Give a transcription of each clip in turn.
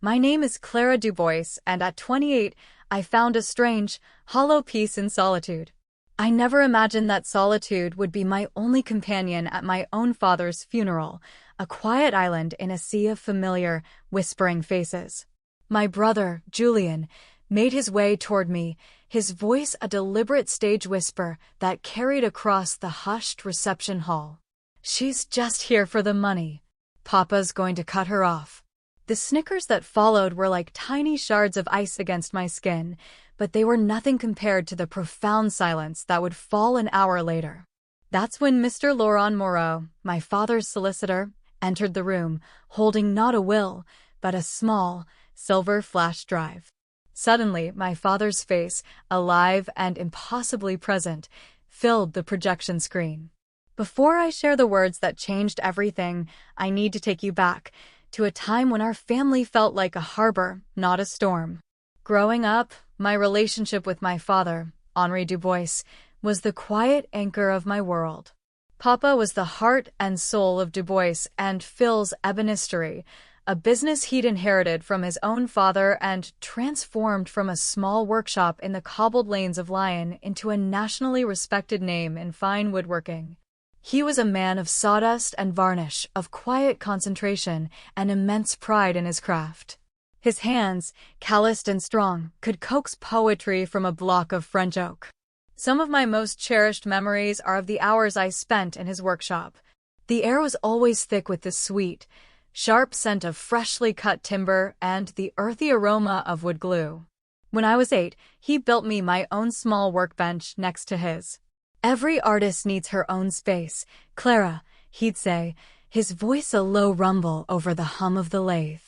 My name is Clara Dubois, and at 28, I found a strange, hollow peace in solitude. I never imagined that solitude would be my only companion at my own father's funeral, a quiet island in a sea of familiar, whispering faces. My brother, Julian, made his way toward me, his voice a deliberate stage whisper that carried across the hushed reception hall. "She's just here for the money. Papa's going to cut her off." The snickers that followed were like tiny shards of ice against my skin, but they were nothing compared to the profound silence that would fall an hour later. That's when Mr. Laurent Moreau, my father's solicitor, entered the room, holding not a will, but a small, silver flash drive. Suddenly, my father's face, alive and impossibly present, filled the projection screen. Before I share the words that changed everything, I need to take you back to a time when our family felt like a harbor, not a storm. Growing up, my relationship with my father, Henri Dubois, was the quiet anchor of my world. Papa was the heart and soul of Dubois and Phil's Ebonistery, a business he'd inherited from his own father and transformed from a small workshop in the cobbled lanes of Lyon into a nationally respected name in fine woodworking. He was a man of sawdust and varnish, of quiet concentration and immense pride in his craft. His hands, calloused and strong, could coax poetry from a block of French oak. Some of my most cherished memories are of the hours I spent in his workshop. The air was always thick with the sweet, sharp scent of freshly cut timber and the earthy aroma of wood glue. When I was 8, he built me my own small workbench next to his. "Every artist needs her own space, Clara," he'd say, his voice a low rumble over the hum of the lathe.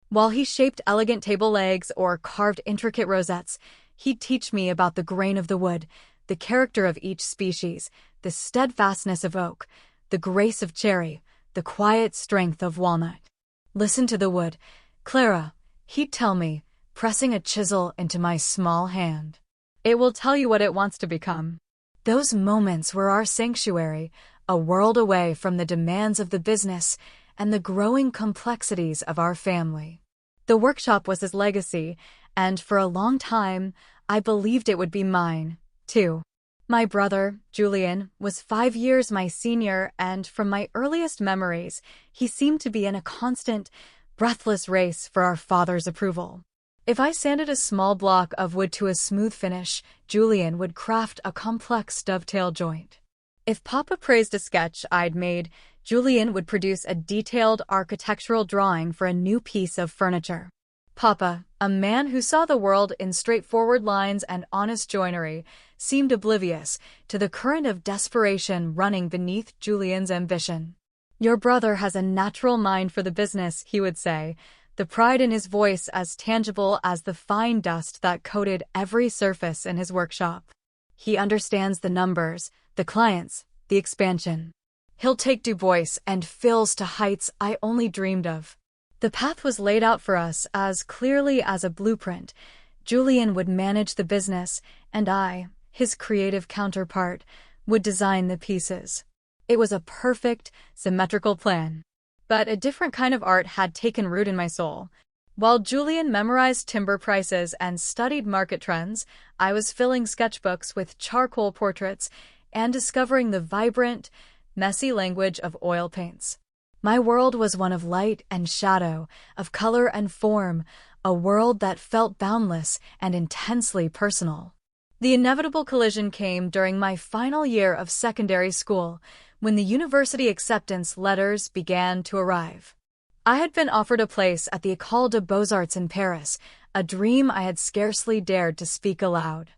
While he shaped elegant table legs or carved intricate rosettes, he'd teach me about the grain of the wood, the character of each species, the steadfastness of oak, the grace of cherry, the quiet strength of walnut. "Listen to the wood, Clara," he'd tell me, pressing a chisel into my small hand. "It will tell you what it wants to become." Those moments were our sanctuary, a world away from the demands of the business and the growing complexities of our family. The workshop was his legacy, and for a long time, I believed it would be mine, too. My brother, Julian, was 5 years my senior, and from my earliest memories, he seemed to be in a constant, breathless race for our father's approval. If I sanded a small block of wood to a smooth finish, Julian would craft a complex dovetail joint. If Papa praised a sketch I'd made, Julian would produce a detailed architectural drawing for a new piece of furniture. Papa, a man who saw the world in straightforward lines and honest joinery, seemed oblivious to the current of desperation running beneath Julian's ambition. "Your brother has a natural mind for the business," he would say, the pride in his voice as tangible as the fine dust that coated every surface in his workshop. "He understands the numbers, the clients, the expansion. He'll take Dubois and Phil's to heights I only dreamed of." The path was laid out for us as clearly as a blueprint. Julian would manage the business, and I, his creative counterpart, would design the pieces. It was a perfect, symmetrical plan. But a different kind of art had taken root in my soul. While Julian memorized timber prices and studied market trends, I was filling sketchbooks with charcoal portraits and discovering the vibrant, messy language of oil paints. My world was one of light and shadow, of color and form, a world that felt boundless and intensely personal. The inevitable collision came during my final year of secondary school, when the university acceptance letters began to arrive. I had been offered a place at the École des Beaux-Arts in Paris, a dream I had scarcely dared to speak aloud.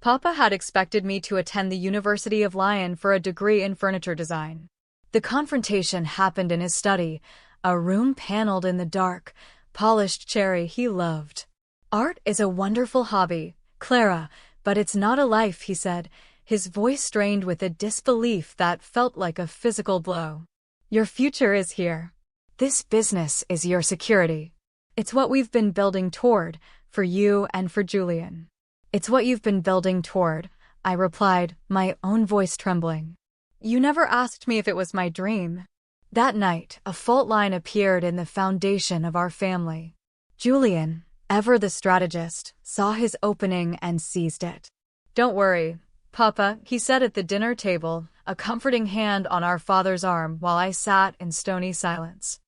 Papa had expected me to attend the University of Lyon for a degree in furniture design. The confrontation happened in his study, a room paneled in the dark, polished cherry he loved. "Art is a wonderful hobby, Clara, but it's not a life," he said, his voice strained with a disbelief that felt like a physical blow. "Your future is here. This business is your security. It's what we've been building toward, for you and for Julian." "It's what you've been building toward," I replied, my own voice trembling. "You never asked me if it was my dream." That night, a fault line appeared in the foundation of our family. Julian, ever the strategist, saw his opening and seized it. "Don't worry, Papa," he said at the dinner table, a comforting hand on our father's arm while I sat in stony silence.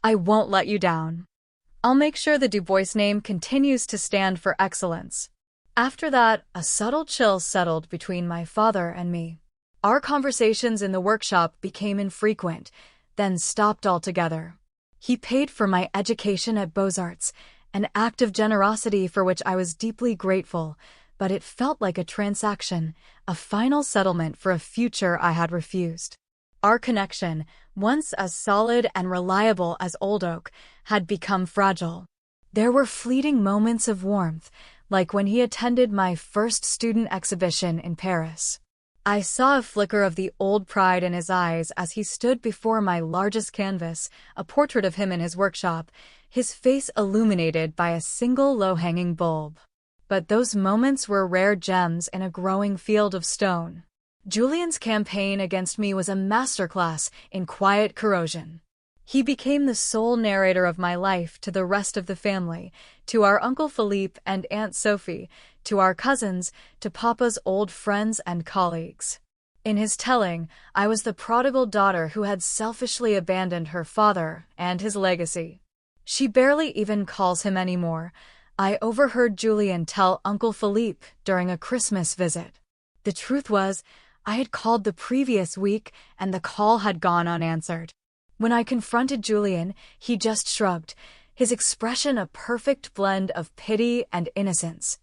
"I won't let you down. I'll make sure the Dubois name continues to stand for excellence." After that, a subtle chill settled between my father and me. Our conversations in the workshop became infrequent, then stopped altogether. He paid for my education at Beaux-Arts, an act of generosity for which I was deeply grateful, but it felt like a transaction, a final settlement for a future I had refused. Our connection, once as solid and reliable as old oak, had become fragile. There were fleeting moments of warmth, like when he attended my first student exhibition in Paris. I saw a flicker of the old pride in his eyes as he stood before my largest canvas, a portrait of him in his workshop, his face illuminated by a single low-hanging bulb. But those moments were rare gems in a growing field of stone. Julian's campaign against me was a masterclass in quiet corrosion. He became the sole narrator of my life to the rest of the family, to our Uncle Philippe and Aunt Sophie, to our cousins, to Papa's old friends and colleagues. In his telling, I was the prodigal daughter who had selfishly abandoned her father and his legacy. "She barely even calls him anymore," I overheard Julian tell Uncle Philippe during a Christmas visit. The truth was, I had called the previous week and the call had gone unanswered. When I confronted Julian, he just shrugged, his expression a perfect blend of pity and innocence.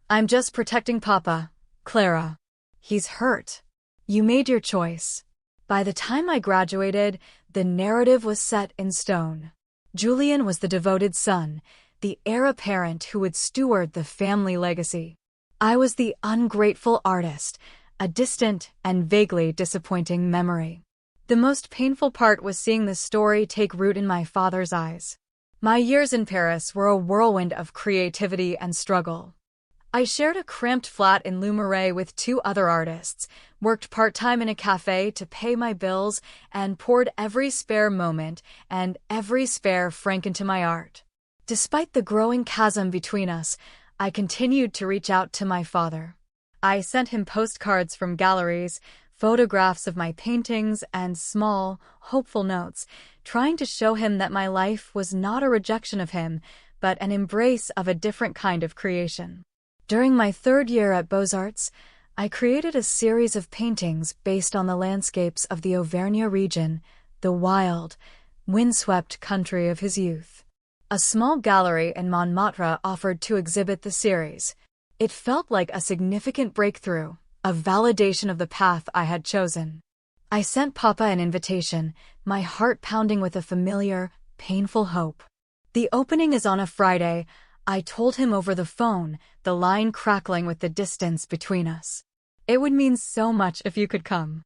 "I'm just protecting Papa, Clara. He's hurt. You made your choice." By the time I graduated, the narrative was set in stone. Julian was the devoted son, the heir apparent who would steward the family legacy. I was the ungrateful artist, a distant and vaguely disappointing memory. The most painful part was seeing the story take root in my father's eyes. My years in Paris were a whirlwind of creativity and struggle. I shared a cramped flat in Le Marais with two other artists, worked part-time in a cafe to pay my bills, and poured every spare moment and every spare franc into my art. Despite the growing chasm between us, I continued to reach out to my father. I sent him postcards from galleries, photographs of my paintings, and small, hopeful notes, trying to show him that my life was not a rejection of him, but an embrace of a different kind of creation. During my third year at Beaux-Arts, I created a series of paintings based on the landscapes of the Auvergne region, the wild, windswept country of his youth. A small gallery in Montmartre offered to exhibit the series. It felt like a significant breakthrough, a validation of the path I had chosen. I sent Papa an invitation, my heart pounding with a familiar, painful hope. "The opening is on a Friday," I told him over the phone, the line crackling with the distance between us. "It would mean so much if you could come."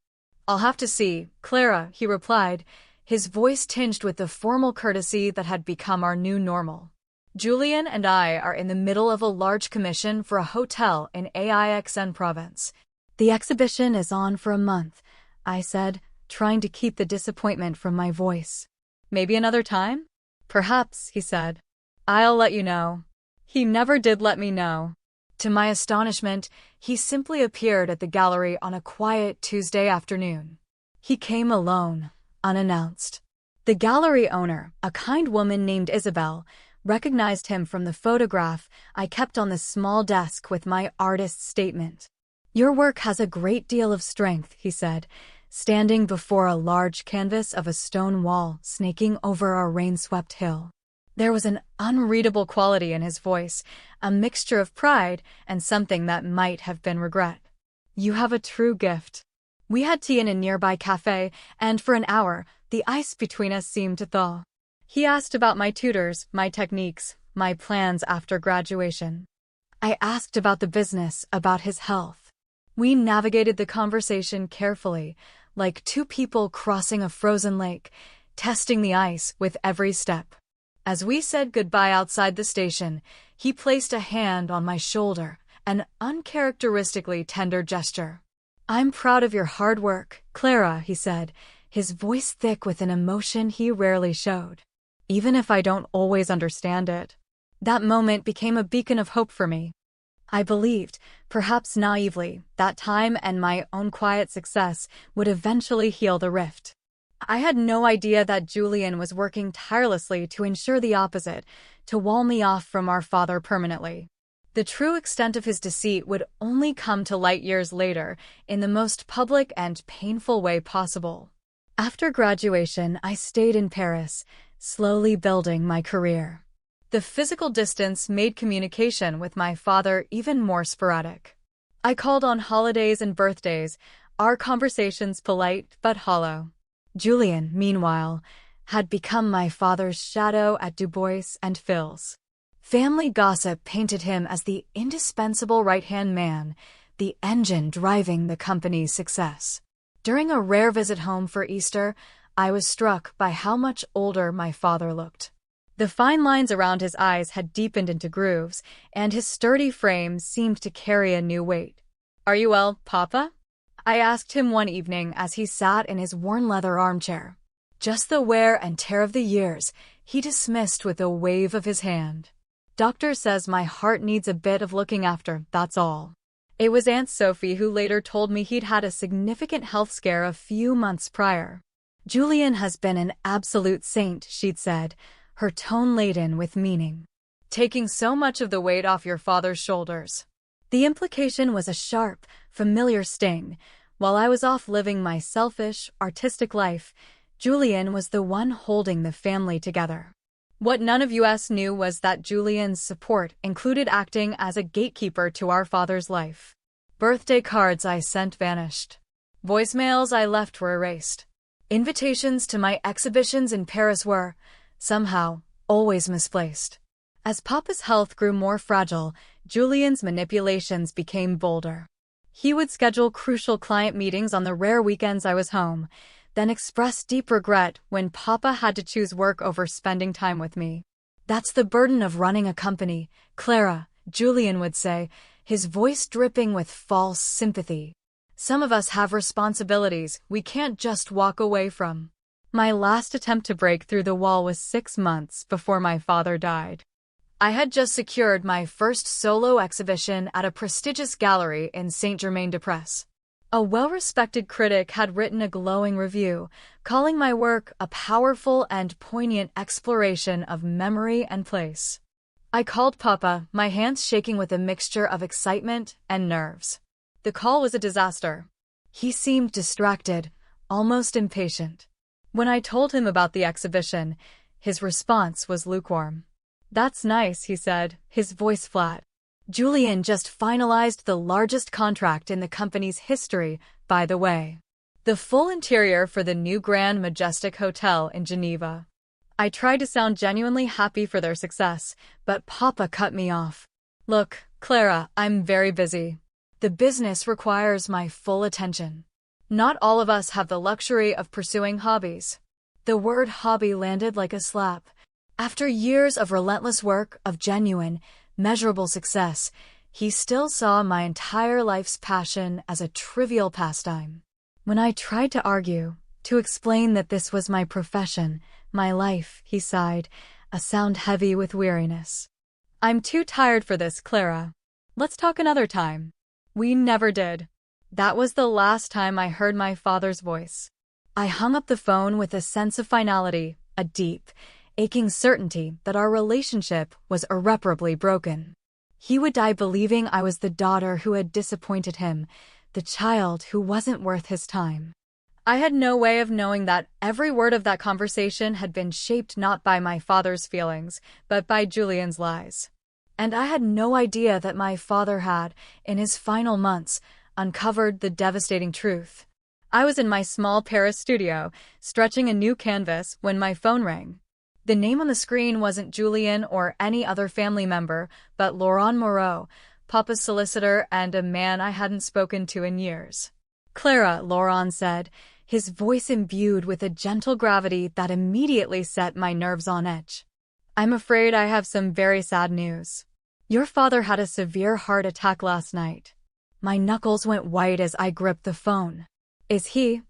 "I'll have to see, Clara," he replied, his voice tinged with the formal courtesy that had become our new normal. "Julian and I are in the middle of a large commission for a hotel in Aix-en-Provence. The exhibition is on for a month," I said, trying to keep the disappointment from my voice. "Maybe another time?" "Perhaps," he said. "I'll let you know." He never did let me know. To my astonishment, he simply appeared at the gallery on a quiet Tuesday afternoon. He came alone, unannounced. The gallery owner, a kind woman named Isabel, recognized him from the photograph I kept on the small desk with my artist's statement. "Your work has a great deal of strength," he said, standing before a large canvas of a stone wall snaking over a rain-swept hill. There was an unreadable quality in his voice, a mixture of pride and something that might have been regret. "You have a true gift." We had tea in a nearby cafe, and for an hour, the ice between us seemed to thaw. He asked about my tutors, my techniques, my plans after graduation. I asked about the business, about his health. We navigated the conversation carefully, like two people crossing a frozen lake, testing the ice with every step. As we said goodbye outside the station, he placed a hand on my shoulder, an uncharacteristically tender gesture. "I'm proud of your hard work, Clara," he said, his voice thick with an emotion he rarely showed. "Even if I don't always understand it." That moment became a beacon of hope for me. I believed, perhaps naively, that time and my own quiet success would eventually heal the rift. I had no idea that Julian was working tirelessly to ensure the opposite, to wall me off from our father permanently. The true extent of his deceit would only come to light years later, in the most public and painful way possible. After graduation, I stayed in Paris, slowly building my career. The physical distance made communication with my father even more sporadic. I called on holidays and birthdays, our conversations polite but hollow. Julian, meanwhile, had become my father's shadow at Du Bois and Phil's. Family gossip painted him as the indispensable right-hand man, the engine driving the company's success. During a rare visit home for Easter, I was struck by how much older my father looked. The fine lines around his eyes had deepened into grooves, and his sturdy frame seemed to carry a new weight. "Are you well, Papa?" I asked him one evening as he sat in his worn leather armchair. "Just the wear and tear of the years," he dismissed with a wave of his hand. "Doctor says my heart needs a bit of looking after, that's all." It was Aunt Sophie who later told me he'd had a significant health scare a few months prior. "Julian has been an absolute saint," she'd said, her tone laden with meaning. "Taking so much of the weight off your father's shoulders." The implication was a sharp, familiar sting. While I was off living my selfish, artistic life, Julian was the one holding the family together. What none of us knew was that Julian's support included acting as a gatekeeper to our father's life. Birthday cards I sent vanished. Voicemails I left were erased. Invitations to my exhibitions in Paris were, somehow, always misplaced. As Papa's health grew more fragile, Julian's manipulations became bolder. He would schedule crucial client meetings on the rare weekends I was home, then express deep regret when Papa had to choose work over spending time with me. "That's the burden of running a company, Clara," Julian would say, his voice dripping with false sympathy. "Some of us have responsibilities we can't just walk away from." My last attempt to break through the wall was 6 months before my father died. I had just secured my first solo exhibition at a prestigious gallery in Saint-Germain-des-Prés. A well-respected critic had written a glowing review, calling my work a powerful and poignant exploration of memory and place. I called Papa, my hands shaking with a mixture of excitement and nerves. The call was a disaster. He seemed distracted, almost impatient. When I told him about the exhibition, his response was lukewarm. "That's nice," he said, his voice flat. "Julian just finalized the largest contract in the company's history, by the way. The full interior for the new Grand Majestic Hotel in Geneva." I tried to sound genuinely happy for their success, but Papa cut me off. "Look, Clara, I'm very busy. The business requires my full attention. Not all of us have the luxury of pursuing hobbies." The word hobby landed like a slap. After years of relentless work, of genuine, measurable success, he still saw my entire life's passion as a trivial pastime. When I tried to argue, to explain that this was my profession, my life, he sighed, a sound heavy with weariness. "I'm too tired for this, Clara. Let's talk another time." We never did. That was the last time I heard my father's voice. I hung up the phone with a sense of finality, a deep, aching certainty that our relationship was irreparably broken. He would die believing I was the daughter who had disappointed him, the child who wasn't worth his time. I had no way of knowing that every word of that conversation had been shaped not by my father's feelings, but by Julian's lies. And I had no idea that my father had, in his final months, uncovered the devastating truth. I was in my small Paris studio, stretching a new canvas, when my phone rang. The name on the screen wasn't Julian or any other family member, but Laurent Moreau, Papa's solicitor and a man I hadn't spoken to in years. "Clara," Laurent said, his voice imbued with a gentle gravity that immediately set my nerves on edge. "I'm afraid I have some very sad news. Your father had a severe heart attack last night." My knuckles went white as I gripped the phone. Is he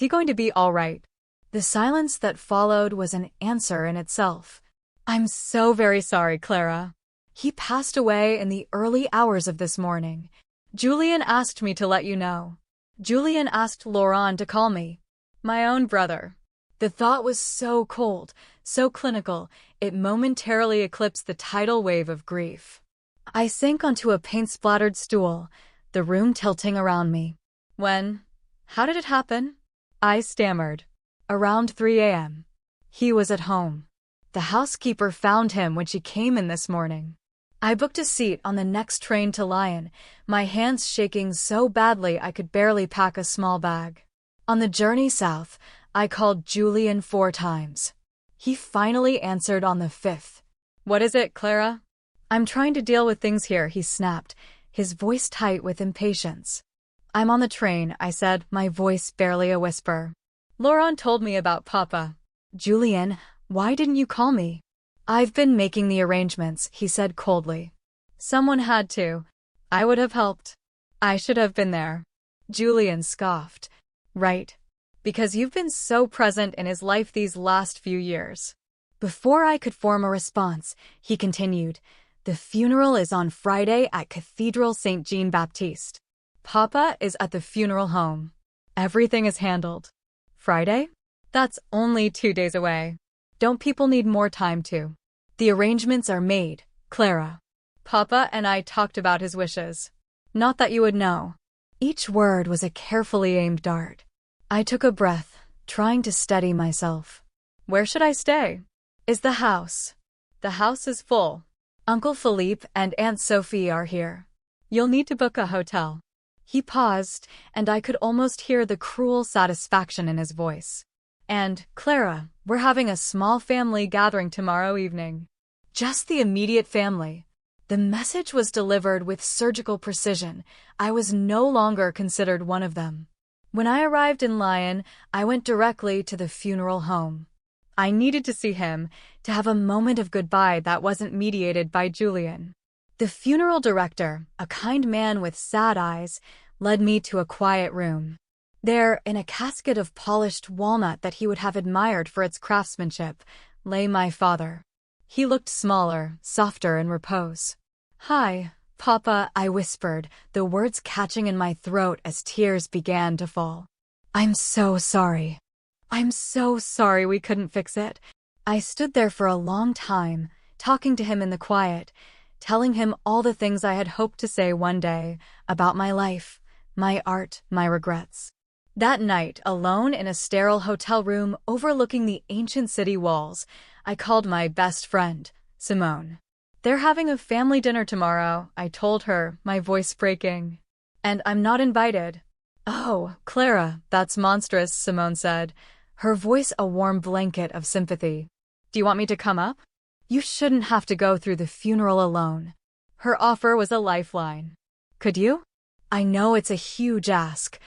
going to be all right?" The silence that followed was an answer in itself. I'm so very sorry, Clara. He passed away in the early hours of this morning. Julian asked me to let you know. Julian asked Laurent to call me. My own brother. The thought was so cold, so clinical, it momentarily eclipsed the tidal wave of grief. I sank onto a paint-splattered stool, the room tilting around me. When? How did it happen? I stammered. Around 3 a.m. He was at home. The housekeeper found him when she came in this morning. I booked a seat on the next train to Lyon, my hands shaking so badly I could barely pack a small bag. On the journey south, I called Julian 4 times. He finally answered on the 5th. What is it, Clara? I'm trying to deal with things here, he snapped, his voice tight with impatience. I'm on the train, I said, my voice barely a whisper. Laurent told me about Papa. Julian, why didn't you call me? I've been making the arrangements, he said coldly. Someone had to. I would have helped. I should have been there. Julian scoffed. Right. Because you've been so present in his life these last few years. Before I could form a response, he continued, the funeral is on Friday at Cathedral St. Jean-Baptiste. Papa is at the funeral home. Everything is handled. Friday? That's only 2 days away. Don't people need more time too? The arrangements are made, Clara. Papa and I talked about his wishes. Not that you would know. Each word was a carefully aimed dart. I took a breath, trying to steady myself. Where should I stay? Is the house? The house is full. Uncle Philippe and Aunt Sophie are here. You'll need to book a hotel. He paused, and I could almost hear the cruel satisfaction in his voice. And, Clara, we're having a small family gathering tomorrow evening. Just the immediate family. The message was delivered with surgical precision. I was no longer considered one of them. When I arrived in Lyon, I went directly to the funeral home. I needed to see him, to have a moment of goodbye that wasn't mediated by Julian. The funeral director, a kind man with sad eyes, led me to a quiet room. There, in a casket of polished walnut that he would have admired for its craftsmanship, lay my father. He looked smaller, softer in repose. Hi, Papa, I whispered, the words catching in my throat as tears began to fall. I'm so sorry. I'm so sorry we couldn't fix it. I stood there for a long time, talking to him in the quiet, telling him all the things I had hoped to say one day about my life, my art, my regrets. That night, alone in a sterile hotel room overlooking the ancient city walls, I called my best friend, Simone. They're having a family dinner tomorrow, I told her, my voice breaking. And I'm not invited. Oh, Clara, that's monstrous, Simone said, her voice a warm blanket of sympathy. Do you want me to come up? You shouldn't have to go through the funeral alone. Her offer was a lifeline. Could you? I know it's a huge ask.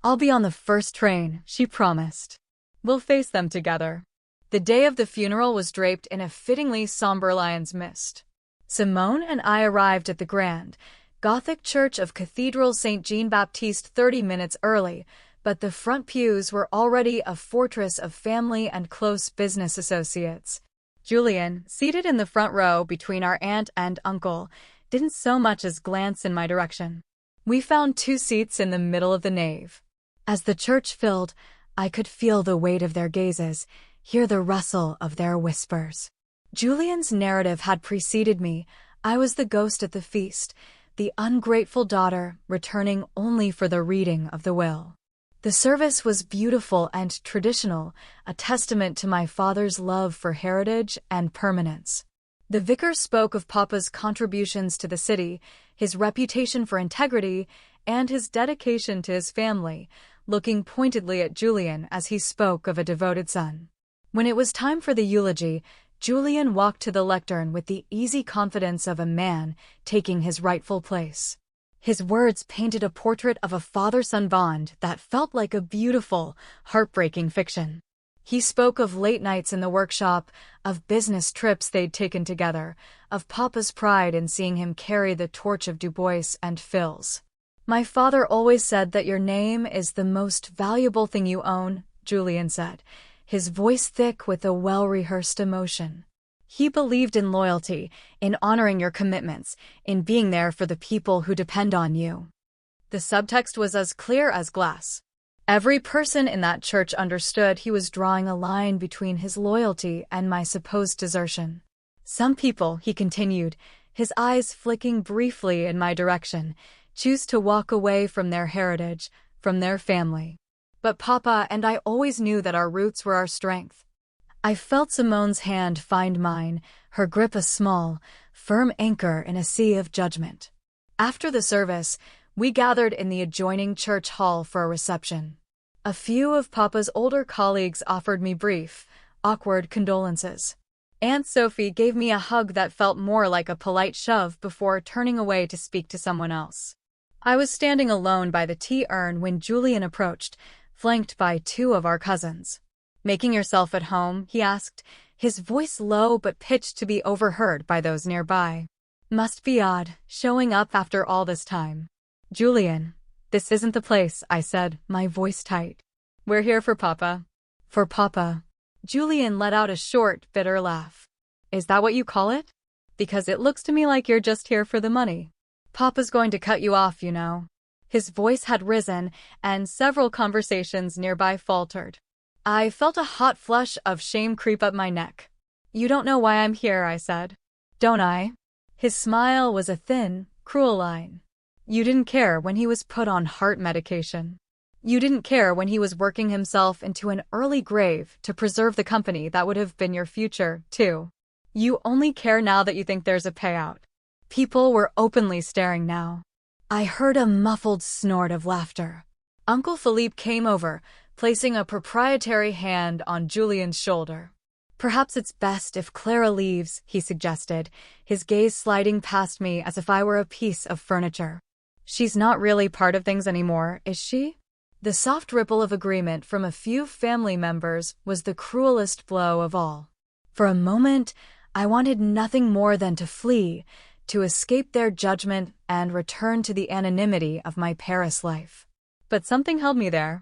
I'll be on the first train, she promised. We'll face them together. The day of the funeral was draped in a fittingly somber lion's mist. Simone and I arrived at the grand, Gothic church of Cathedral St. Jean-Baptiste 30 minutes early, but the front pews were already a fortress of family and close business associates. Julian, seated in the front row between our aunt and uncle, didn't so much as glance in my direction. We found 2 seats in the middle of the nave. As the church filled, I could feel the weight of their gazes, hear the rustle of their whispers. Julian's narrative had preceded me. I was the ghost at the feast, the ungrateful daughter returning only for the reading of the will. The service was beautiful and traditional, a testament to my father's love for heritage and permanence. The vicar spoke of Papa's contributions to the city, his reputation for integrity, and his dedication to his family, looking pointedly at Julian as he spoke of a devoted son. When it was time for the eulogy, Julian walked to the lectern with the easy confidence of a man taking his rightful place. His words painted a portrait of a father-son bond that felt like a beautiful, heartbreaking fiction. He spoke of late nights in the workshop, of business trips they'd taken together, of Papa's pride in seeing him carry the torch of Du Bois and Phil's. My father always said that your name is the most valuable thing you own, Julian said, his voice thick with a well-rehearsed emotion. He believed in loyalty, in honoring your commitments, in being there for the people who depend on you. The subtext was as clear as glass. Every person in that church understood he was drawing a line between his loyalty and my supposed desertion. Some people, he continued, his eyes flicking briefly in my direction, choose to walk away from their heritage, from their family. But Papa and I always knew that our roots were our strength. I felt Simone's hand find mine, her grip a small, firm anchor in a sea of judgment. After the service, we gathered in the adjoining church hall for a reception. A few of Papa's older colleagues offered me brief, awkward condolences. Aunt Sophie gave me a hug that felt more like a polite shove before turning away to speak to someone else. I was standing alone by the tea urn when Julian approached, flanked by two of our cousins. "Making yourself at home?" he asked, his voice low but pitched to be overheard by those nearby. "Must be odd, showing up after all this time." "Julian, this isn't the place," I said, my voice tight. "We're here for Papa." "For Papa." Julian let out a short, bitter laugh. "Is that what you call it? Because it looks to me like you're just here for the money. Papa's going to cut you off, you know." His voice had risen, and several conversations nearby faltered. I felt a hot flush of shame creep up my neck. "You don't know why I'm here," I said. "Don't I?" His smile was a thin, cruel line. "You didn't care when he was put on heart medication. You didn't care when he was working himself into an early grave to preserve the company that would have been your future, too. You only care now that you think there's a payout." People were openly staring now. I heard a muffled snort of laughter. Uncle Philippe came over, placing a proprietary hand on Julian's shoulder. "Perhaps it's best if Clara leaves," he suggested, his gaze sliding past me as if I were a piece of furniture. "She's not really part of things anymore, is she?" The soft ripple of agreement from a few family members was the cruelest blow of all. For a moment, I wanted nothing more than to flee, to escape their judgment and return to the anonymity of my Paris life. But something held me there.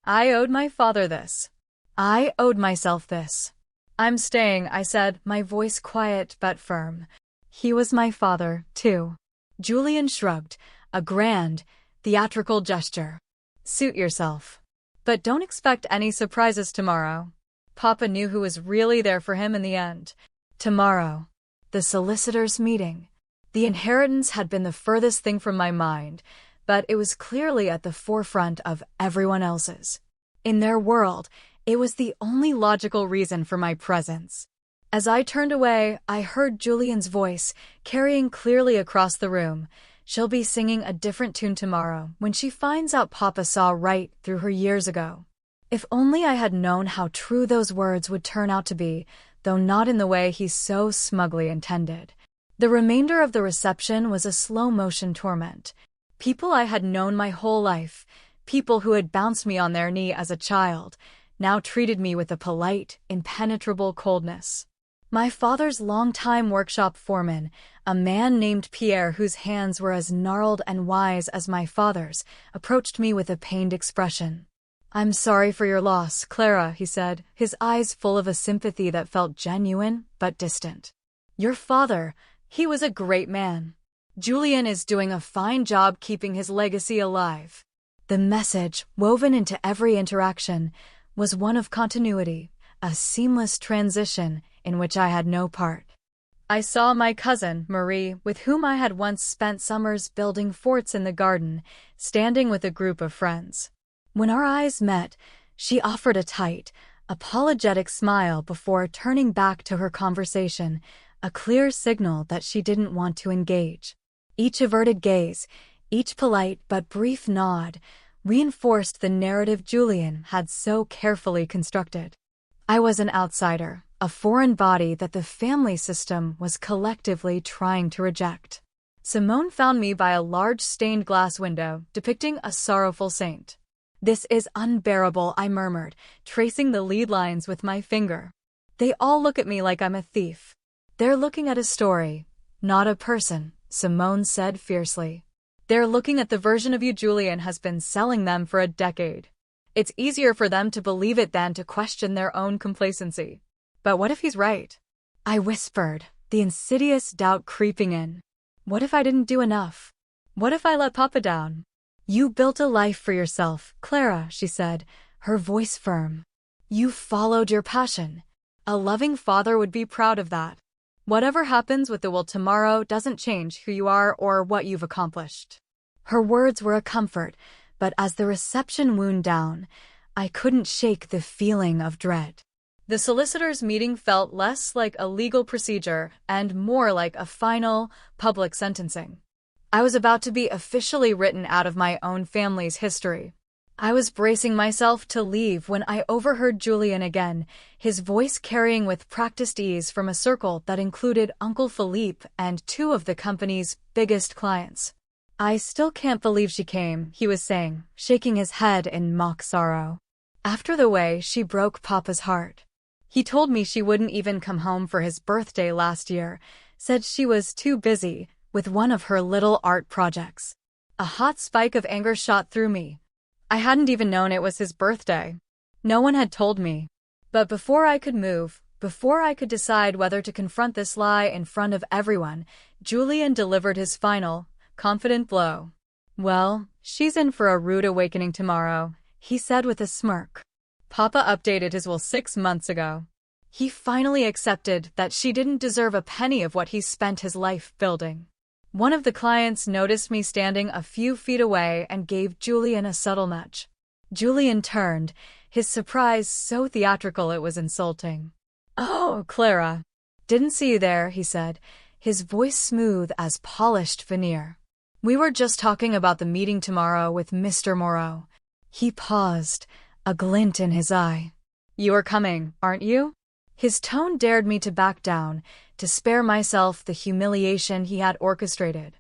I owed my father this. I owed myself this. "I'm staying," I said, my voice quiet but firm. He was my father, too. Julian shrugged, a grand, theatrical gesture. "Suit yourself. But don't expect any surprises tomorrow." Papa knew who was really there for him in the end. Tomorrow. The solicitors' meeting. The inheritance had been the furthest thing from my mind, but it was clearly at the forefront of everyone else's. In their world, it was the only logical reason for my presence. As I turned away, I heard Julian's voice, carrying clearly across the room. "She'll be singing a different tune tomorrow when she finds out Papa saw right through her years ago." If only I had known how true those words would turn out to be, though not in the way he so smugly intended. The remainder of the reception was a slow-motion torment. People I had known my whole life, people who had bounced me on their knee as a child, now treated me with a polite, impenetrable coldness. My father's longtime workshop foreman, a man named Pierre whose hands were as gnarled and wise as my father's, approached me with a pained expression. "I'm sorry for your loss, Clara," he said, his eyes full of a sympathy that felt genuine but distant. "Your father, he was a great man. Julian is doing a fine job keeping his legacy alive." The message, woven into every interaction, was one of continuity, a seamless transition in which I had no part. I saw my cousin, Marie, with whom I had once spent summers building forts in the garden, standing with a group of friends. When our eyes met, she offered a tight, apologetic smile before turning back to her conversation, a clear signal that she didn't want to engage. Each averted gaze, each polite but brief nod, reinforced the narrative Julian had so carefully constructed. I was an outsider, a foreign body that the family system was collectively trying to reject. Simone found me by a large stained glass window depicting a sorrowful saint. "This is unbearable," I murmured, tracing the lead lines with my finger. "They all look at me like I'm a thief." "They're looking at a story, not a person," Simone said fiercely. "They're looking at the version of you Julian has been selling them for a decade. It's easier for them to believe it than to question their own complacency. But what if he's right?" I whispered, the insidious doubt creeping in. What if I didn't do enough? What if I let Papa down? You built a life for yourself, Clara, she said, her voice firm. You followed your passion. A loving father would be proud of that. Whatever happens with the world tomorrow doesn't change who you are or what you've accomplished. Her words were a comfort, but as the reception wound down, I couldn't shake the feeling of dread. The solicitors' meeting felt less like a legal procedure and more like a final, public sentencing. I was about to be officially written out of my own family's history. I was bracing myself to leave when I overheard Julian again, his voice carrying with practiced ease from a circle that included Uncle Philippe and two of the company's biggest clients. I still can't believe she came, he was saying, shaking his head in mock sorrow. After the way she broke Papa's heart. He told me she wouldn't even come home for his birthday last year, said she was too busy with one of her little art projects. A hot spike of anger shot through me. I hadn't even known it was his birthday. No one had told me. But before I could move, before I could decide whether to confront this lie in front of everyone, Julian delivered his final, confident blow. Well, she's in for a rude awakening tomorrow, he said with a smirk. Papa updated his will 6 months ago. He finally accepted that she didn't deserve a penny of what he spent his life building. One of the clients noticed me standing a few feet away and gave Julian a subtle nudge. Julian turned, his surprise so theatrical it was insulting. "Oh, Clara. Didn't see you there," he said, his voice smooth as polished veneer. "We were just talking about the meeting tomorrow with Mr. Moreau." He paused, a glint in his eye. "You are coming, aren't you?" His tone dared me to back down, to spare myself the humiliation he had orchestrated.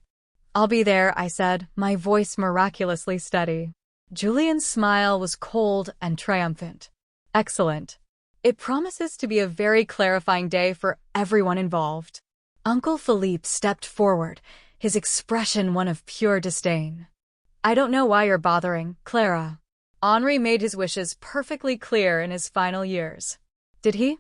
"I'll be there," I said, my voice miraculously steady. Julian's smile was cold and triumphant. "Excellent. It promises to be a very clarifying day for everyone involved." Uncle Philippe stepped forward, his expression one of pure disdain. "I don't know why you're bothering, Clara. Henri made his wishes perfectly clear in his final years." "Did he?"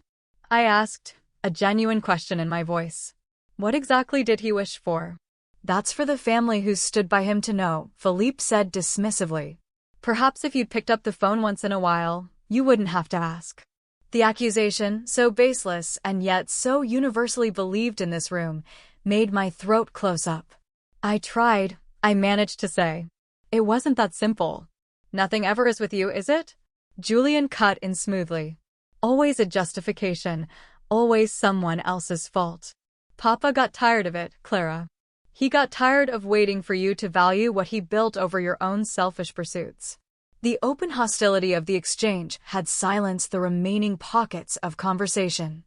I asked, a genuine question in my voice. "What exactly did he wish for?" "That's for the family who stood by him to know," Philippe said dismissively. "Perhaps if you'd picked up the phone once in a while, you wouldn't have to ask." The accusation, so baseless and yet so universally believed in this room, made my throat close up. "I tried," I managed to say. "It wasn't that simple." "Nothing ever is with you, is it?" Julian cut in smoothly. "Always a justification, always someone else's fault. Papa got tired of it, Clara. He got tired of waiting for you to value what he built over your own selfish pursuits." The open hostility of the exchange had silenced the remaining pockets of conversation.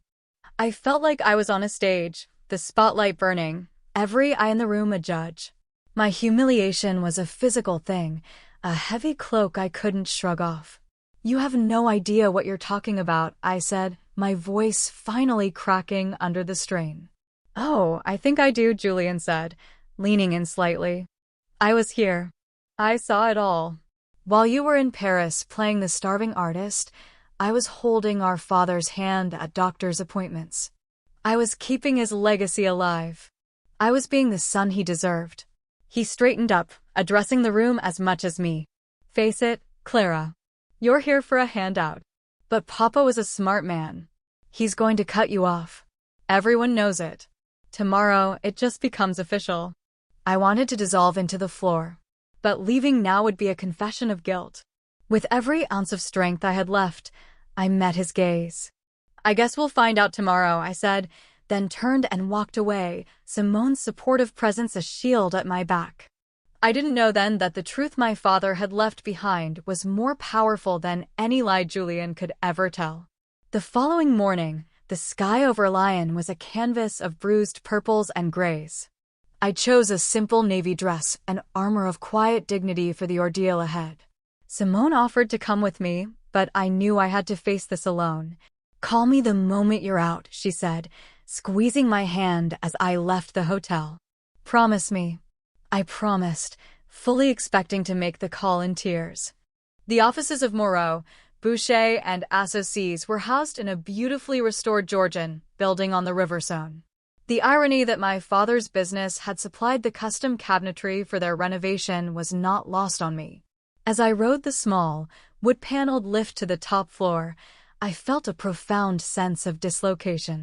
I felt like I was on a stage, the spotlight burning, every eye in the room a judge. My humiliation was a physical thing, a heavy cloak I couldn't shrug off. "You have no idea what you're talking about," I said, my voice finally cracking under the strain. "Oh, I think I do," Julian said, leaning in slightly. "I was here. I saw it all. While you were in Paris playing the starving artist, I was holding our father's hand at doctor's appointments. I was keeping his legacy alive. I was being the son he deserved." He straightened up, addressing the room as much as me. "Face it, Clara. You're here for a handout. But Papa was a smart man. He's going to cut you off. Everyone knows it. Tomorrow, it just becomes official." I wanted to dissolve into the floor. But leaving now would be a confession of guilt. With every ounce of strength I had left, I met his gaze. "I guess we'll find out tomorrow," I said, then turned and walked away, Simone's supportive presence a shield at my back. I didn't know then that the truth my father had left behind was more powerful than any lie Julian could ever tell. The following morning, the sky over Lyon was a canvas of bruised purples and grays. I chose a simple navy dress, an armor of quiet dignity for the ordeal ahead. Simone offered to come with me, but I knew I had to face this alone. "Call me the moment you're out," she said, squeezing my hand as I left the hotel. "Promise me." I promised, fully expecting to make the call in tears. The offices of Moreau, Boucher, and Associés were housed in a beautifully restored Georgian, building on the river zone. The irony that my father's business had supplied the custom cabinetry for their renovation was not lost on me. As I rode the small, wood-paneled lift to the top floor, I felt a profound sense of dislocation.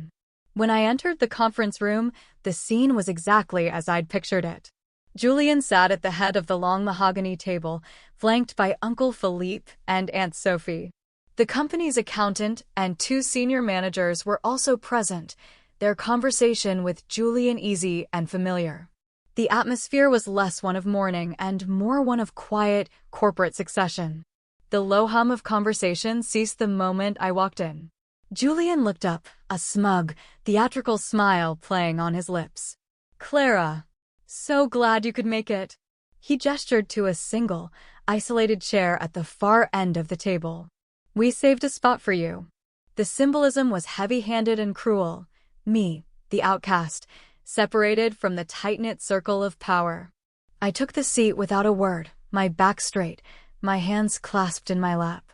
When I entered the conference room, the scene was exactly as I'd pictured it. Julian sat at the head of the long mahogany table, flanked by Uncle Philippe and Aunt Sophie. The company's accountant and 2 senior managers were also present, their conversation with Julian easy and familiar. The atmosphere was less one of mourning and more one of quiet, corporate succession. The low hum of conversation ceased the moment I walked in. Julian looked up, a smug, theatrical smile playing on his lips. "Clara, so glad you could make it." He gestured to a single, isolated chair at the far end of the table. "We saved a spot for you." The symbolism was heavy-handed and cruel. Me, the outcast, separated from the tight-knit circle of power. I took the seat without a word, my back straight, my hands clasped in my lap.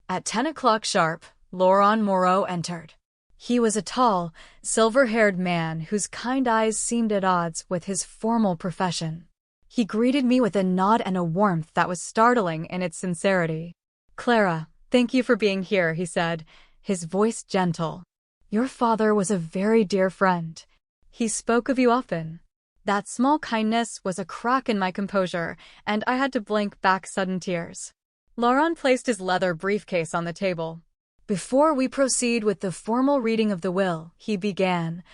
At 10 o'clock sharp, Laurent Moreau entered. He was a tall, silver-haired man whose kind eyes seemed at odds with his formal profession. He greeted me with a nod and a warmth that was startling in its sincerity. "Clara, thank you for being here," he said, his voice gentle. "Your father was a very dear friend. He spoke of you often." That small kindness was a crack in my composure, and I had to blink back sudden tears. Laurent placed his leather briefcase on the table. "Before we proceed with the formal reading of the will," he began,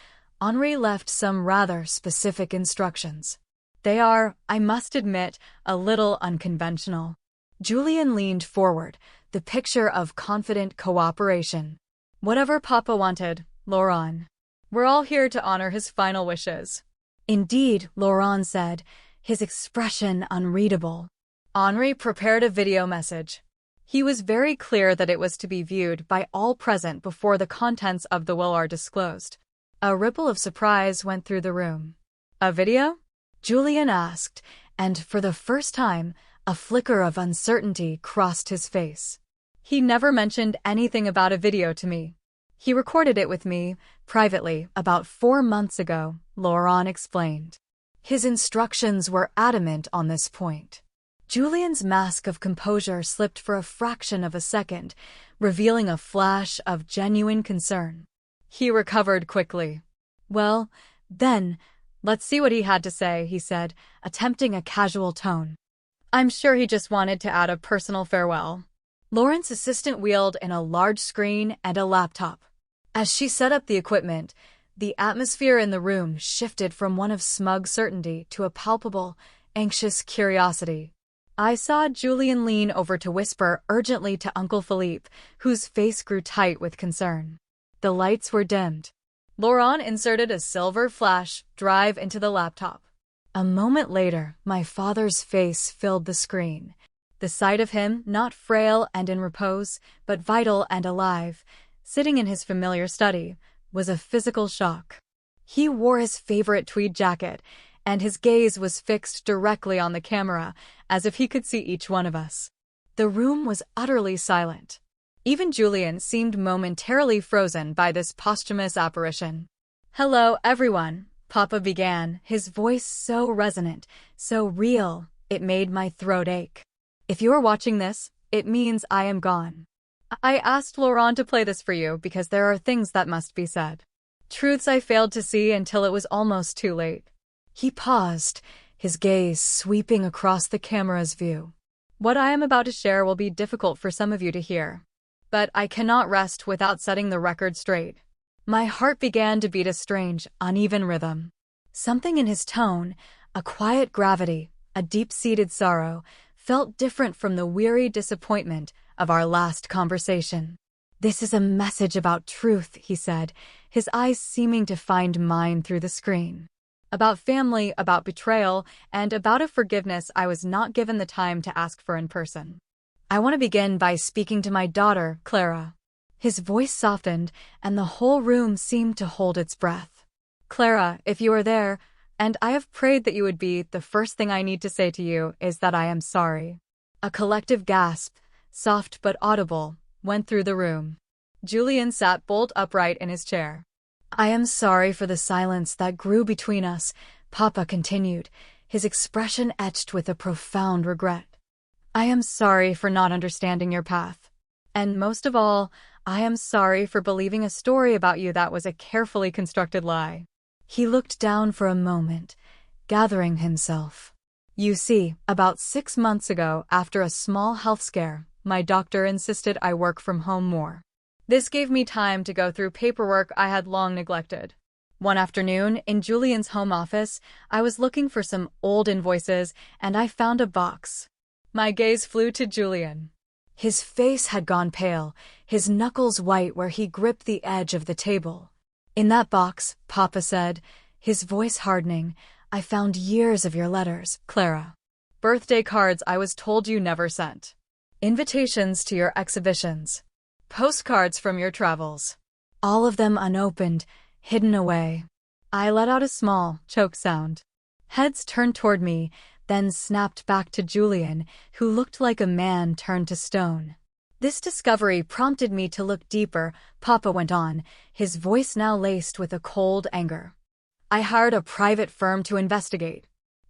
"Henri left some rather specific instructions. They are, I must admit, a little unconventional." Julian leaned forward, the picture of confident cooperation. "Whatever Papa wanted, Laurent. We're all here to honor his final wishes." "Indeed," Laurent said, his expression unreadable. Henri prepared a video message. He was very clear that it was to be viewed by all present before the contents of the will are disclosed. A ripple of surprise went through the room. "A video?" Julian asked, and for the first time, a flicker of uncertainty crossed his face. He never mentioned anything about a video to me. "He recorded it with me, privately, about 4 months ago," Laurent explained. His instructions were adamant on this point. Julian's mask of composure slipped for a fraction of a second, revealing a flash of genuine concern. He recovered quickly. "Well, then, let's see what he had to say," he said, attempting a casual tone. "I'm sure he just wanted to add a personal farewell." Laurent's assistant wheeled in a large screen and a laptop. As she set up the equipment, the atmosphere in the room shifted from one of smug certainty to a palpable, anxious curiosity. I saw Julian lean over to whisper urgently to Uncle Philippe, whose face grew tight with concern. The lights were dimmed. Laurent inserted a silver flash drive into the laptop. A moment later, my father's face filled the screen. The sight of him, not frail and in repose, but vital and alive, sitting in his familiar study, was a physical shock. He wore his favorite tweed jacket, and his gaze was fixed directly on the camera, as if he could see each one of us. The room was utterly silent. Even Julian seemed momentarily frozen by this posthumous apparition. "Hello, everyone," Papa began, his voice so resonant, so real, it made my throat ache. "If you are watching this, it means I am gone. I asked Laurent to play this for you because there are things that must be said. Truths I failed to see until it was almost too late." He paused, his gaze sweeping across the camera's view. "What I am about to share will be difficult for some of you to hear. But I cannot rest without setting the record straight." My heart began to beat a strange, uneven rhythm. Something in his tone, a quiet gravity, a deep-seated sorrow, felt different from the weary disappointment of our last conversation. "This is a message about truth," he said, his eyes seeming to find mine through the screen. "About family, about betrayal, and about a forgiveness I was not given the time to ask for in person. I want to begin by speaking to my daughter, Clara." His voice softened, and the whole room seemed to hold its breath. "Clara, if you are there, and I have prayed that you would be, the first thing I need to say to you is that I am sorry." A collective gasp, soft but audible, went through the room. Julian sat bolt upright in his chair. I am sorry for the silence that grew between us, Papa continued, his expression etched with a profound regret. I am sorry for not understanding your path. And most of all, I am sorry for believing a story about you that was a carefully constructed lie. He looked down for a moment, gathering himself. You see, about 6 months ago, after a small health scare, my doctor insisted I work from home more. This gave me time to go through paperwork I had long neglected. One afternoon, in Julian's home office, I was looking for some old invoices, and I found a box. My gaze flew to Julian. His face had gone pale, his knuckles white where he gripped the edge of the table. In that box, Papa said, his voice hardening, I found years of your letters, Clara. Birthday cards I was told you never sent. Invitations to your exhibitions. Postcards from your travels. All of them unopened, hidden away. I let out a small, choke sound. Heads turned toward me, then snapped back to Julian, who looked like a man turned to stone. This discovery prompted me to look deeper, Papa went on, his voice now laced with a cold anger. I hired a private firm to investigate.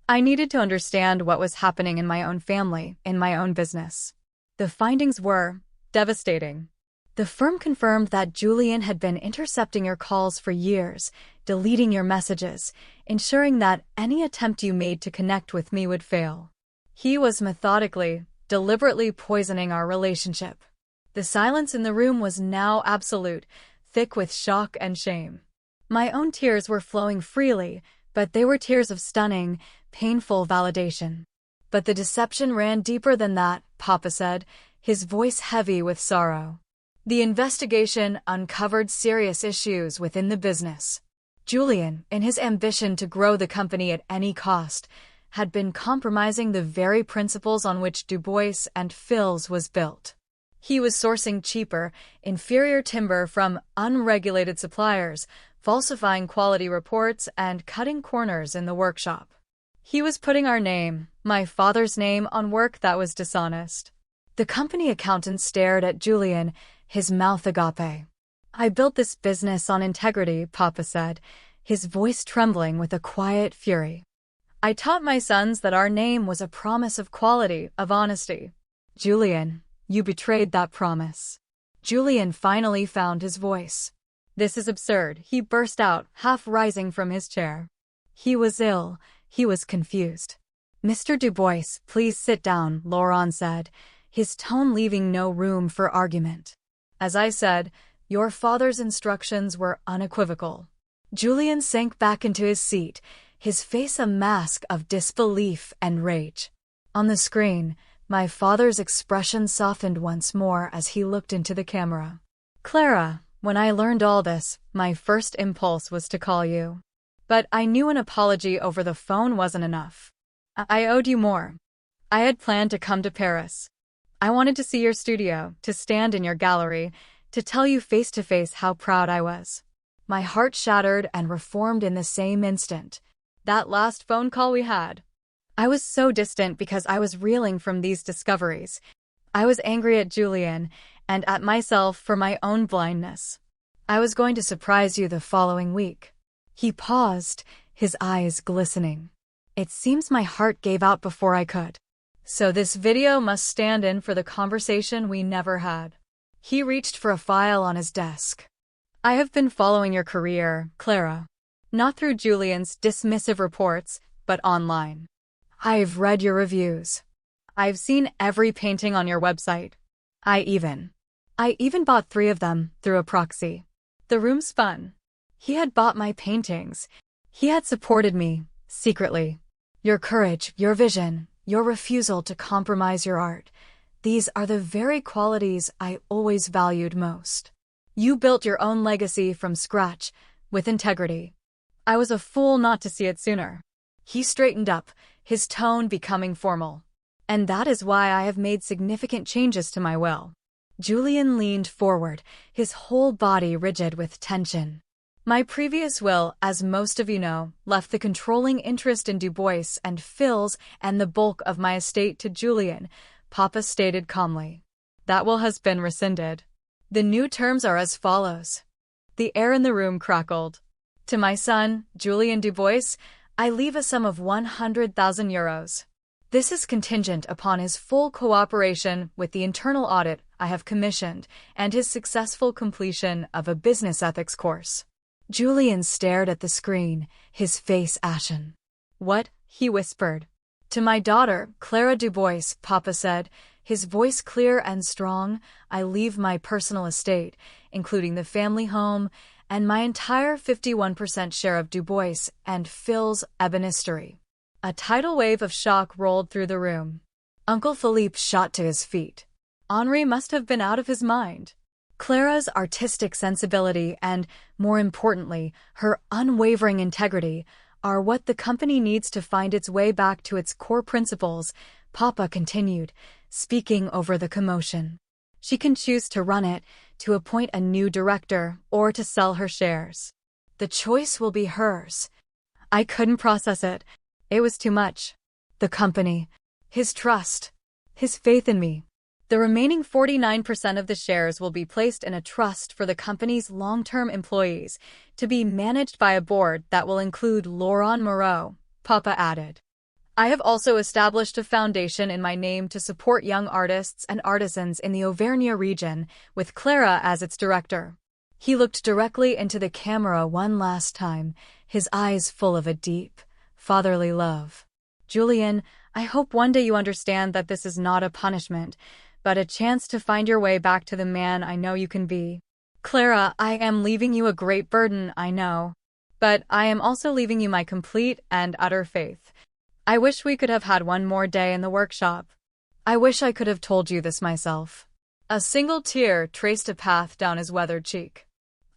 I needed to understand what was happening in my own family, in my own business. The findings were devastating. The firm confirmed that Julian had been intercepting your calls for years, deleting your messages, ensuring that any attempt you made to connect with me would fail. He was methodically, deliberately poisoning our relationship. The silence in the room was now absolute, thick with shock and shame. My own tears were flowing freely, but they were tears of stunning, painful validation. But the deception ran deeper than that, Papa said, his voice heavy with sorrow. The investigation uncovered serious issues within the business. Julian, in his ambition to grow the company at any cost, had been compromising the very principles on which Du Bois and Fils was built. He was sourcing cheaper, inferior timber from unregulated suppliers, falsifying quality reports, and cutting corners in the workshop. He was putting our name, my father's name, on work that was dishonest. The company accountant stared at Julian, his mouth agape. I built this business on integrity, Papa said, his voice trembling with a quiet fury. I taught my sons that our name was a promise of quality, of honesty. Julian, you betrayed that promise. Julian finally found his voice. This is absurd, he burst out, half rising from his chair. He was ill, he was confused. Mr. Du Bois, please sit down, Laurent said, his tone leaving no room for argument. As I said, your father's instructions were unequivocal. Julian sank back into his seat, his face a mask of disbelief and rage. On the screen, my father's expression softened once more as he looked into the camera. Clara, when I learned all this, my first impulse was to call you. But I knew an apology over the phone wasn't enough. I owed you more. I had planned to come to Paris. I wanted to see your studio, to stand in your gallery, to tell you face to face how proud I was. My heart shattered and reformed in the same instant. That last phone call we had. I was so distant because I was reeling from these discoveries. I was angry at Julian and at myself for my own blindness. I was going to surprise you the following week. He paused, his eyes glistening. It seems my heart gave out before I could. So this video must stand in for the conversation we never had. He reached for a file on his desk. I have been following your career, Clara. Not through Julian's dismissive reports, but online. I've read your reviews. I've seen every painting on your website. I even bought 3 of them through a proxy. The room spun. He had bought my paintings. He had supported me, secretly. Your courage, your vision, your refusal to compromise your art. These are the very qualities I always valued most. You built your own legacy from scratch, with integrity. I was a fool not to see it sooner. He straightened up, his tone becoming formal. And that is why I have made significant changes to my will. Julian leaned forward, his whole body rigid with tension. My previous will, as most of you know, left the controlling interest in Du Bois and Fils and the bulk of my estate to Julian, Papa stated calmly. That will has been rescinded. The new terms are as follows. The air in the room crackled. To my son, Julien Dubois, I leave a sum of 100,000 euros. This is contingent upon his full cooperation with the internal audit I have commissioned and his successful completion of a business ethics course. Julien stared at the screen, his face ashen. What? He whispered. To my daughter, Clara Dubois, Papa said, his voice clear and strong, I leave my personal estate, including the family home, and my entire 51% share of Dubois and Phil's ebonistery. A tidal wave of shock rolled through the room. Uncle Philippe shot to his feet. Henri must have been out of his mind. Clara's artistic sensibility and, more importantly, her unwavering integrity are what the company needs to find its way back to its core principles, Papa continued, speaking over the commotion. She can choose to run it, to appoint a new director, or to sell her shares. The choice will be hers. I couldn't process it. It was too much. The company, his trust, his faith in me. The remaining 49% of the shares will be placed in a trust for the company's long-term employees, to be managed by a board that will include Laurent Moreau, Papa added. I have also established a foundation in my name to support young artists and artisans in the Auvergne region, with Clara as its director. He looked directly into the camera one last time, his eyes full of a deep, fatherly love. Julien, I hope one day you understand that this is not a punishment, but a chance to find your way back to the man I know you can be. Clara, I am leaving you a great burden, I know. But I am also leaving you my complete and utter faith. I wish we could have had one more day in the workshop. I wish I could have told you this myself. A single tear traced a path down his weathered cheek.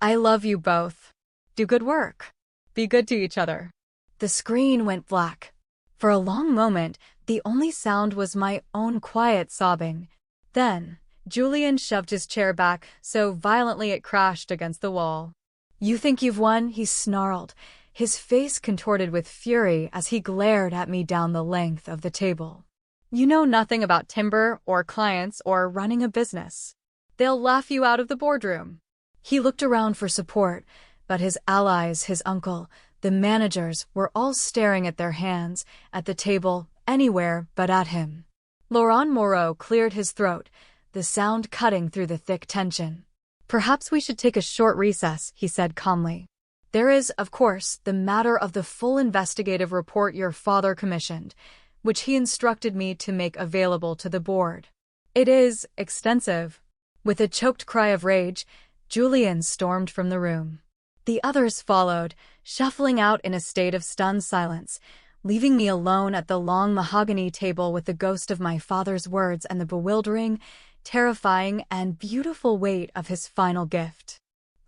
I love you both. Do good work. Be good to each other. The screen went black. For a long moment, the only sound was my own quiet sobbing. Then, Julien shoved his chair back so violently it crashed against the wall. You think you've won? He snarled, his face contorted with fury as he glared at me down the length of the table. You know nothing about timber or clients or running a business. They'll laugh you out of the boardroom. He looked around for support, but his allies, his uncle, the managers, were all staring at their hands, at the table, anywhere but at him. Laurent Moreau cleared his throat, the sound cutting through the thick tension. Perhaps we should take a short recess, he said calmly. There is, of course, the matter of the full investigative report your father commissioned, which he instructed me to make available to the board. It is extensive. With a choked cry of rage, Julien stormed from the room. The others followed, shuffling out in a state of stunned silence, leaving me alone at the long mahogany table with the ghost of my father's words and the bewildering, terrifying, and beautiful weight of his final gift.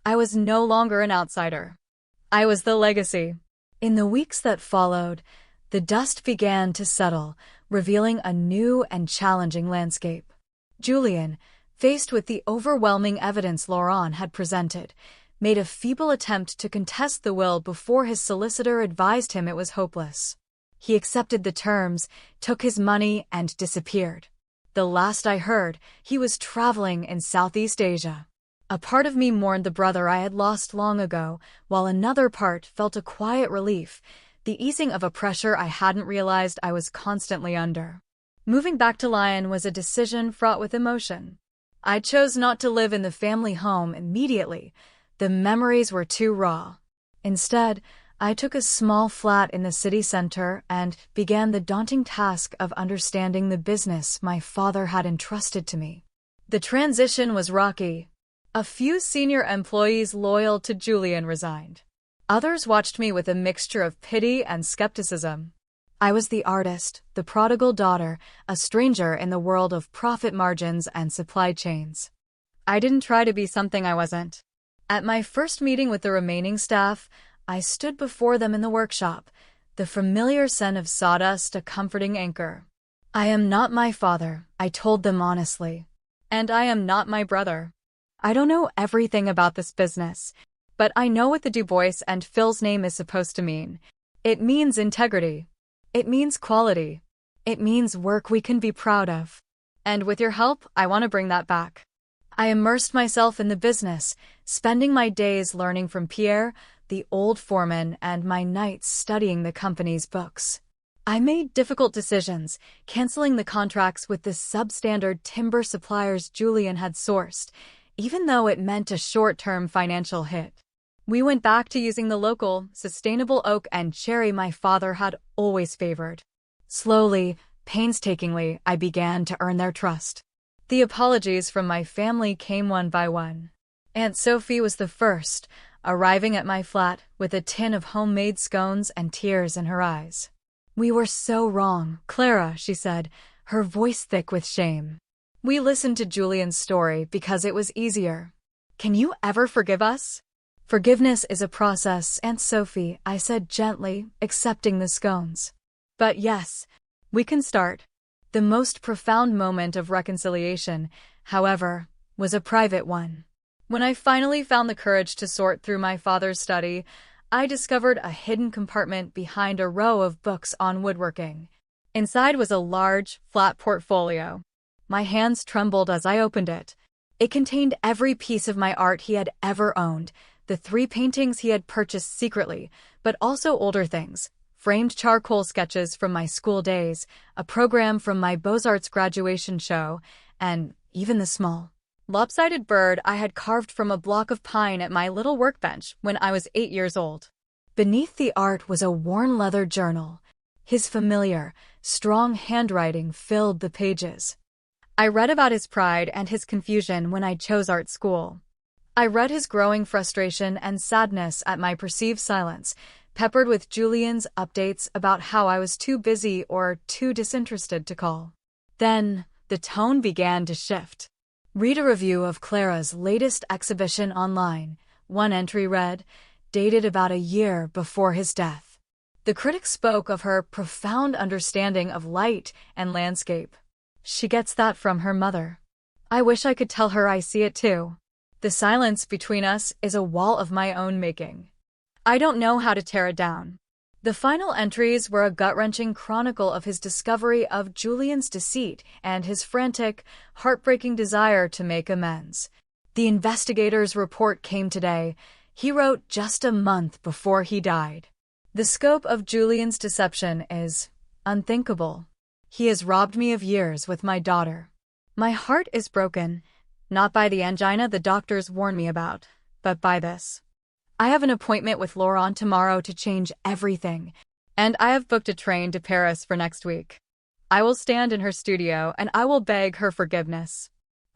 I was no longer an outsider. I was the legacy. In the weeks that followed, the dust began to settle, revealing a new and challenging landscape. Julien, faced with the overwhelming evidence Laurent had presented, made a feeble attempt to contest the will before his solicitor advised him it was hopeless. He accepted the terms, took his money, and disappeared. The last I heard, he was traveling in Southeast Asia. A part of me mourned the brother I had lost long ago, while another part felt a quiet relief, the easing of a pressure I hadn't realized I was constantly under. Moving back to Lyon was a decision fraught with emotion. I chose not to live in the family home immediately. The memories were too raw. Instead, I took a small flat in the city center and began the daunting task of understanding the business my father had entrusted to me. The transition was rocky. A few senior employees loyal to Julien resigned. Others watched me with a mixture of pity and skepticism. I was the artist, the prodigal daughter, a stranger in the world of profit margins and supply chains. I didn't try to be something I wasn't. At my first meeting with the remaining staff, I stood before them in the workshop, the familiar scent of sawdust a comforting anchor. I am not my father, I told them honestly. And I am not my brother. I don't know everything about this business, but I know what the Dubois and Phil's name is supposed to mean. It means integrity. It means quality. It means work we can be proud of. And with your help, I want to bring that back. I immersed myself in the business, spending my days learning from Pierre, the old foreman, and my nights studying the company's books. I made difficult decisions, canceling the contracts with the substandard timber suppliers Julian had sourced, even though it meant a short-term financial hit. We went back to using the local, sustainable oak and cherry my father had always favored. Slowly, painstakingly, I began to earn their trust. The apologies from my family came one by one. Aunt Sophie was the first, arriving at my flat with a tin of homemade scones and tears in her eyes. "We were so wrong, Clara," she said, her voice thick with shame. "We listened to Julian's story because it was easier. Can you ever forgive us?" "Forgiveness is a process, Aunt Sophie," I said gently, accepting the scones. "But yes, we can start." The most profound moment of reconciliation, however, was a private one. When I finally found the courage to sort through my father's study, I discovered a hidden compartment behind a row of books on woodworking. Inside was a large, flat portfolio. My hands trembled as I opened it. It contained every piece of my art he had ever owned, the 3 paintings he had purchased secretly, but also older things. Framed charcoal sketches from my school days, a program from my Beaux-Arts graduation show, and even the small, lopsided bird I had carved from a block of pine at my little workbench when I was 8 years old. Beneath the art was a worn leather journal. His familiar, strong handwriting filled the pages. I read about his pride and his confusion when I chose art school. I read his growing frustration and sadness at my perceived silence, peppered with Julian's updates about how I was too busy or too disinterested to call. Then, the tone began to shift. "Read a review of Clara's latest exhibition online," one entry read, dated about a year before his death. The critic spoke of her profound understanding of light and landscape. "She gets that from her mother. I wish I could tell her I see it too. The silence between us is a wall of my own making. I don't know how to tear it down." The final entries were a gut-wrenching chronicle of his discovery of Julian's deceit and his frantic, heartbreaking desire to make amends. "The investigator's report came today," he wrote just a month before he died. "The scope of Julian's deception is unthinkable. He has robbed me of years with my daughter. My heart is broken, not by the angina the doctors warned me about, but by this. I have an appointment with Laurent tomorrow to change everything, and I have booked a train to Paris for next week. I will stand in her studio and I will beg her forgiveness.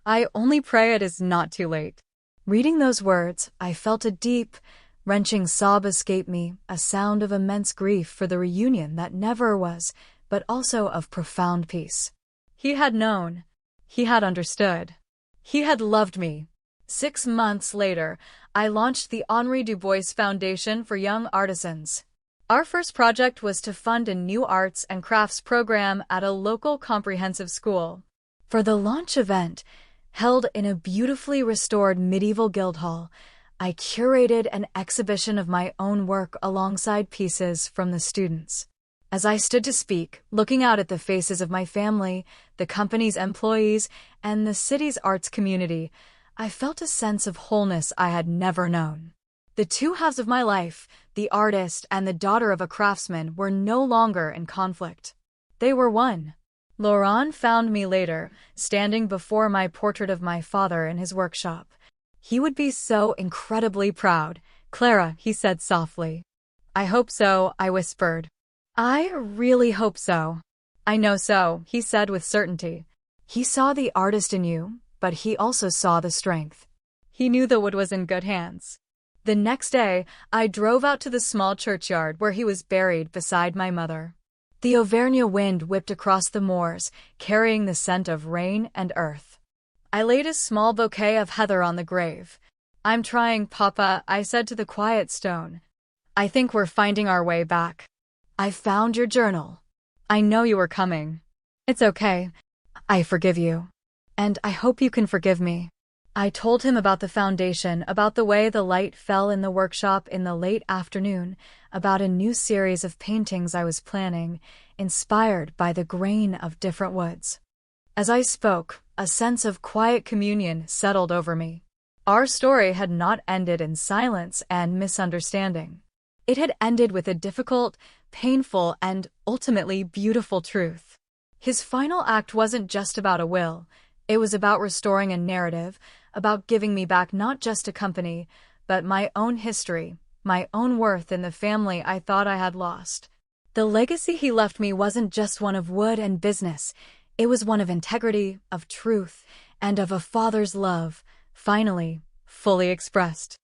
I only pray it is not too late." Reading those words, I felt a deep, wrenching sob escape me, a sound of immense grief for the reunion that never was, but also of profound peace. He had known. He had understood. He had loved me. 6 months later, I launched the Henri Dubois Foundation for Young Artisans. Our first project was to fund a new arts and crafts program at a local comprehensive school. For the launch event, held in a beautifully restored medieval guild hall, I curated an exhibition of my own work alongside pieces from the students. As I stood to speak, looking out at the faces of my family, the company's employees, and the city's arts community, I felt a sense of wholeness I had never known. The two halves of my life, the artist and the daughter of a craftsman, were no longer in conflict. They were one. Laurent found me later, standing before my portrait of my father in his workshop. "He would be so incredibly proud, Clara," he said softly. "I hope so," I whispered. "I really hope so." "I know so," he said with certainty. He saw the artist in you, but he also saw the strength. He knew the wood was in good hands. The next day, I drove out to the small churchyard where he was buried beside my mother. The Auvergne wind whipped across the moors, carrying the scent of rain and earth. I laid a small bouquet of heather on the grave. "I'm trying, Papa," I said to the quiet stone. "I think we're finding our way back. I found your journal. I know you were coming. It's okay. I forgive you. And I hope you can forgive me." I told him about the foundation, about the way the light fell in the workshop in the late afternoon, about a new series of paintings I was planning, inspired by the grain of different woods. As I spoke, A sense of quiet communion settled over me. Our story had not ended in silence and misunderstanding. It had ended with a difficult, painful, and ultimately beautiful truth. His final act wasn't just about a will. It was about restoring a narrative, about giving me back not just a company, but my own history, my own worth in the family I thought I had lost. The legacy he left me wasn't just one of wood and business. It was one of integrity, of truth, and of a father's love, finally, fully expressed.